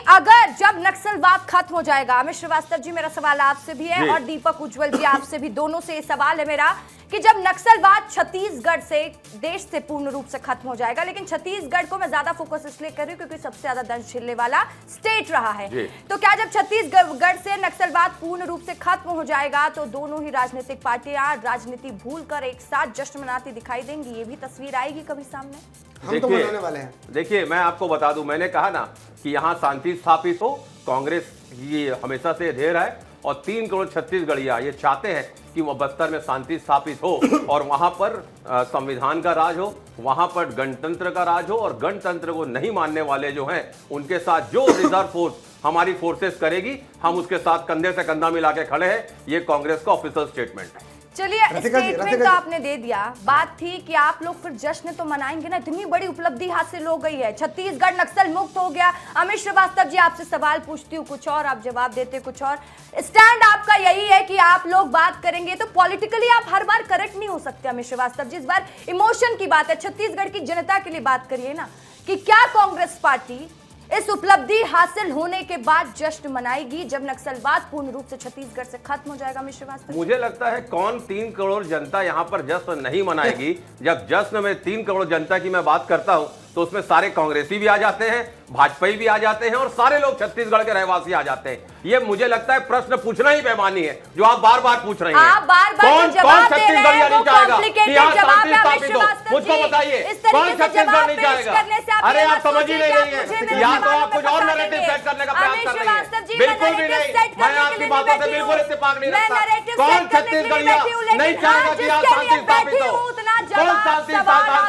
अगर जब नक्सलवाद खत्म हो जाएगा, अमित श्रीवास्तव जी मेरा सवाल आपसे भी है और दीपक उज्ज्वल जी आपसे भी, दोनों से ये सवाल है मेरा कि जब नक्सलवाद छत्तीसगढ़ से देश से पूर्ण रूप से खत्म हो जाएगा, लेकिन छत्तीसगढ़ को मैं ज्यादा फोकस इसलिए कर रही हूं क्योंकि सबसे ज्यादा दंश झेलने वाला स्टेट रहा है, तो क्या जब छत्तीसगढ़ से नक्सलवाद पूर्ण रूप से खत्म हो जाएगा तो दोनों ही राजनीतिक पार्टियां राजनीति भूलकर एक साथ जश्न मनाती दिखाई देंगी? ये भी तस्वीर आएगी कभी सामने? हम तो मनाने वाले हैं। देखिए, मैं आपको बता दूं, मैंने कहा ना कि यहाँ शांति स्थापित हो, कांग्रेस ये हमेशा से ढेर है और 3 करोड़ छत्तीसगढ़िया ये चाहते हैं कि वो बस्तर में शांति स्थापित हो और वहां पर संविधान का राज हो, वहां पर गणतंत्र का राज हो और गणतंत्र को नहीं मानने वाले जो हैं उनके साथ जो रिजर्व फोर्स हमारी फोर्सेस करेगी, हम उसके साथ कंधे से कंधा मिला के खड़े हैं। ये कांग्रेस का ऑफिशियल स्टेटमेंट है। चलिए, स्टेटमेंट तो आपने दे दिया, बात थी कि आप लोग फिर जश्न तो मनाएंगे ना, इतनी बड़ी उपलब्धि हासिल हो गई है, छत्तीसगढ़ नक्सल मुक्त हो गया। अमित श्रीवास्तव जी आपसे सवाल पूछती हूँ कुछ और, आप जवाब देते कुछ और। स्टैंड आपका यही है कि आप लोग बात करेंगे तो पॉलिटिकली आप हर बार करेक्ट नहीं हो सकते अमित श्रीवास्तव जी, इस बार इमोशन की बात है, छत्तीसगढ़ की जनता के लिए बात करिए ना कि क्या कांग्रेस पार्टी इस उपलब्धि हासिल होने के बाद जश्न मनाएगी जब नक्सलवाद पूर्ण रूप से छत्तीसगढ़ से खत्म हो जाएगा? अमित श्रीवास्तव, मुझे लगता है कौन 3 करोड़ जनता यहाँ पर जश्न नहीं मनाएगी। जब जश्न में 3 करोड़ जनता की मैं बात करता हूँ तो उसमें सारे कांग्रेसी भी आ जाते हैं, भाजपाई भी आ जाते हैं और सारे लोग छत्तीसगढ़ के रहवासी आ जाते हैं। ये मुझे लगता है प्रश्न पूछना ही बेईमानी है जो आप बार बार पूछ रही हैं। आप बार-बार कौन छत्तीसगढ़ नहीं चाहेगा कि यहाँ शांति स्थापित हो? मुझको बताइए, कौन छत्तीसगढ़ नहीं चाहेगा? अरे आप समझ ही नहीं रही है, या तो आप कुछ और नैरेटिव सेट करने का प्रयास कर रही है। बिल्कुल भी नहीं, मैं आपकी बातों से बिल्कुल इत्तेफाक नहीं रखता। कौन छत्तीसगढ़िया नहीं चाहेगा कि यहाँ शांति स्थापित हो? कौन शांति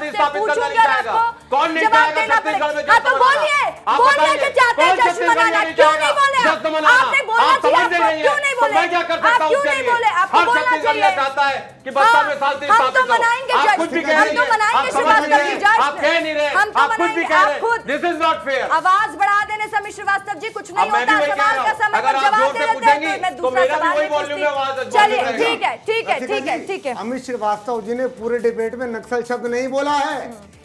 स्थापित करना नहीं चाहेगा? कौन नहीं चाहेगा छत्तीसगढ़ में जश्न मनाना? आप बताइए, कौन छत्तीसगढ़ नहीं चाहेगा जश्न मनाना? आप समझ नहीं रही है तो मैं क्या कर सकता हूँ उसके लिए? हर छत्तीसगढ़िया चाहता है कि बस्तर में शांति स्थापित हो। आप खुद भी कह रही हैं, आप समझ नहीं रहे, आप कह नहीं रहे, आप खुद भी कह रहे हैं, दिस इज नॉट फेयर। आवाज बढ़ा देने से अमित श्रीवास्तव जी कुछ नहीं होता, सवाल का समय अगर पर आप जवाब जोर दे से देते हैं पूछेंगी तो मैं तो दूसरा मेरा भी सवाल वही नहीं वॉल्यूम में आवाज पूछती। चलिए, ठीक है ठीक है ठीक है ठीक है। अमित श्रीवास्तव जी ने पूरे डिबेट में नक्सल शब्द नहीं बोला है,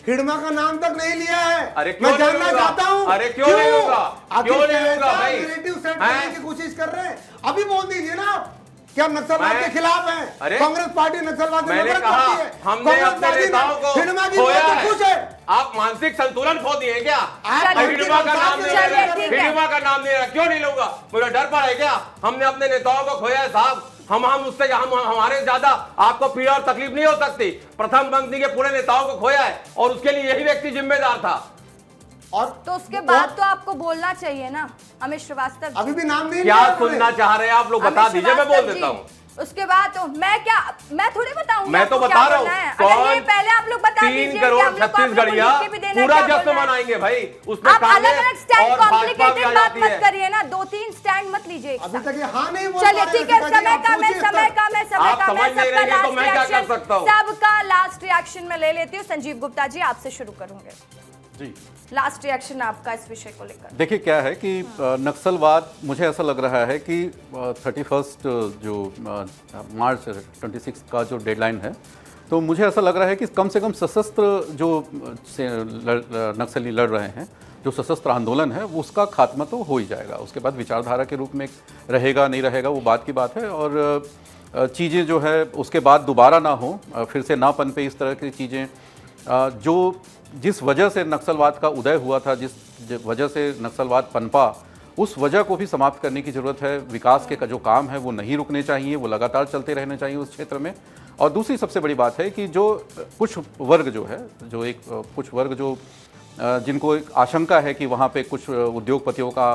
हिडमा का नाम तक नहीं लिया है। अरे क्यों मैं जानना चाहता हूँ, अरे क्यों नहीं होगा? क्यों नहीं होगा भाई? नैरेटिव सेट करने की कोशिश कर रहे हैं, अभी बोल दीजिए ना आप कि आप नक्सलवाद के खिलाफ हैं। कांग्रेस पार्टी नक्सलवाद से नफरत करती है। हमने अपने नेताओं को खोया है। खुश है। आप मानसिक संतुलन खो दिए क्या? चलिए, हिडमा का नाम नहीं ले चलिए, रहे, ठीक है। हिडमा का नाम नहीं ले रहा, क्यों नहीं लूंगा? मुझे डर पड़ा है क्या? हमने अपने नेताओं को खोया है साहब। हम उससे हमारे ज्यादा आपको पीड़ा और तकलीफ नहीं हो सकती। प्रथम पंक्ति के पूरे नेताओं को खोया है और उसके लिए यही व्यक्ति जिम्मेदार था। और तो उसके बाद तो आपको बोलना चाहिए ना अमित श्रीवास्तव। अभी भी नाम नहीं क्या सुनना चाह रहे हैं आप लोग? बता दीजिए, मैं बोल देता हूँ। उसके बाद तो मैं थोड़ी बताऊंगी, मैं तो बता रहा हूँ। कौन पहले आप लोग बता दीजिए 3 करोड़ छत्तीसगढ़िया पूरा जश्न मनाएंगे भाई। उसमें आप अलग अलग स्टैंड भाजपा भी आ कॉम्प्लिकेटेड बात जाती मत है। करिए ना, 2-3 स्टैंड मत लीजिए। अभी तक ये हाँ नहीं बोल चलिए पा रहे ठीक है, हैं। समय का मैं आप समझ नहीं रहे हैं तो मैं क्या कर सकता हूँ? सबका लास्ट रिएक्शन में ले लेती हूँ। संजीव गुप्ता जी आपसे शुरू करूंगे जी, लास्ट रिएक्शन आपका इस विषय को लेकर। देखिए क्या है कि नक्सलवाद, मुझे ऐसा लग रहा है कि 31 जो मार्च 26 का जो डेडलाइन है, तो मुझे ऐसा लग रहा है कि कम से कम सशस्त्र जो नक्सली लड़ रहे हैं, जो सशस्त्र आंदोलन है, उसका खात्मा तो हो ही जाएगा। उसके बाद विचारधारा के रूप में रहेगा नहीं रहेगा वो बात की बात है, और चीज़ें जो है उसके बाद दोबारा ना हो, फिर से ना पनपे इस तरह की चीज़ें। जो जिस वजह से नक्सलवाद का उदय हुआ था, जिस वजह से नक्सलवाद पनपा, उस वजह को भी समाप्त करने की ज़रूरत है। विकास के जो काम है वो नहीं रुकने चाहिए, वो लगातार चलते रहने चाहिए उस क्षेत्र में। और दूसरी सबसे बड़ी बात है कि जो कुछ वर्ग जो है, जो एक कुछ वर्ग जो जिनको एक आशंका है कि वहाँ पे कुछ उद्योगपतियों का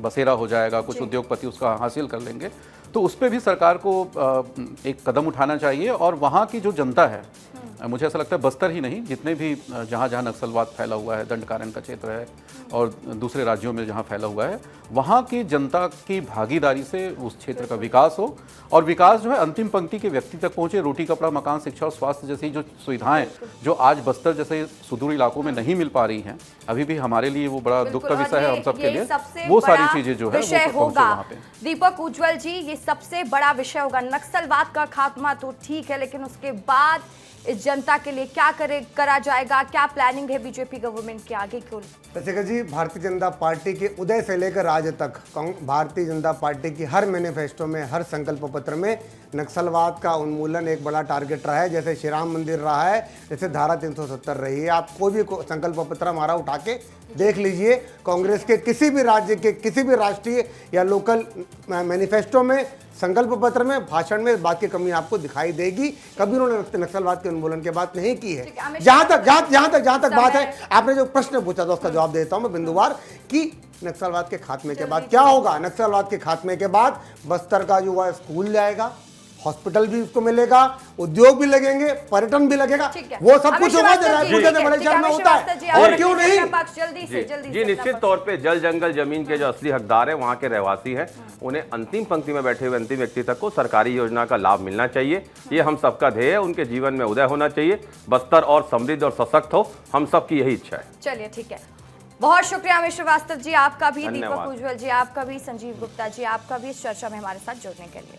बसेरा हो जाएगा, कुछ उद्योगपति उसका हासिल कर लेंगे, तो उस पर भी सरकार को एक कदम उठाना चाहिए। और वहाँ की जो जनता है, मुझे ऐसा लगता है बस्तर ही नहीं, जितने भी जहाँ जहाँ नक्सलवाद फैला हुआ है, दंडकारण्य का क्षेत्र है और दूसरे राज्यों में जहाँ फैला हुआ है, वहाँ की जनता की भागीदारी से उस क्षेत्र का विकास हो। और विकास जो है अंतिम पंक्ति के व्यक्ति तक पहुँचे। रोटी, कपड़ा, मकान, शिक्षा और स्वास्थ्य जैसी जो सुविधाएं जो आज बस्तर जैसे सुदूर इलाकों में नहीं मिल पा रही हैं, अभी भी हमारे लिए वो बड़ा दुख का विषय है हम सबके लिए। वो सारी चीज़ें जो है विषय वो होगा। वहाँ पे। दीपक उज्ज्वल जी, ये सबसे बड़ा विषय होगा। नक्सलवाद का खात्मा तो ठीक है, लेकिन उसके बाद इस जनता के लिए क्या करा जाएगा, क्या प्लानिंग है बीजेपी गवर्नमेंट के आगे को? जैसे जी, भारतीय जनता पार्टी के उदय से लेकर आज तक भारतीय जनता पार्टी की हर मैनिफेस्टो में, हर संकल्प पत्र में नक्सलवाद का उन्मूलन एक बड़ा टारगेट रहा है। जैसे श्री राम मंदिर रहा है, जैसे धारा 370 रही है। आप कोई भी संकल्प पत्र हमारा उठा के देख लीजिए, कांग्रेस के किसी भी राज्य के किसी भी राष्ट्रीय या लोकल मैनिफेस्टो में, संकल्प पत्र में, भाषण में बात की कमी आपको दिखाई देगी। कभी उन्होंने नक्सलवाद के उन्मूलन की बात नहीं की है। जहां तक बात है, आपने जो प्रश्न पूछा था उसका जवाब देता हूं मैं बिंदुवार कि नक्सलवाद के खात्मे के बाद क्या होगा। नक्सलवाद के खात्मे के बाद बस्तर का जो है स्कूल जाएगा, हॉस्पिटल भी उसको मिलेगा, उद्योग भी लगेंगे, पर्यटन भी लगेगा, वो सब कुछ होगा जो रायपुर जैसे बड़े शहर में होता है। और क्यों नहीं? जी, निश्चित तौर पे जल जंगल जमीन के जो असली हकदार है वहाँ के रहवासी हैं, उन्हें अंतिम पंक्ति में बैठे हुए अंतिम व्यक्ति तक को सरकारी योजना का लाभ मिलना चाहिए। ये हम सबका ध्येय है, उनके जीवन में उदय होना चाहिए, बस्तर और समृद्ध और सशक्त हो, हम सबकी यही इच्छा है। चलिए ठीक है, बहुत शुक्रिया अमित श्रीवास्तव जी आपका भी, दीपक उज्ज्वल जी आपका भी, संजीव गुप्ता जी आपका भी इस चर्चा में हमारे साथ जुड़ने के लिए।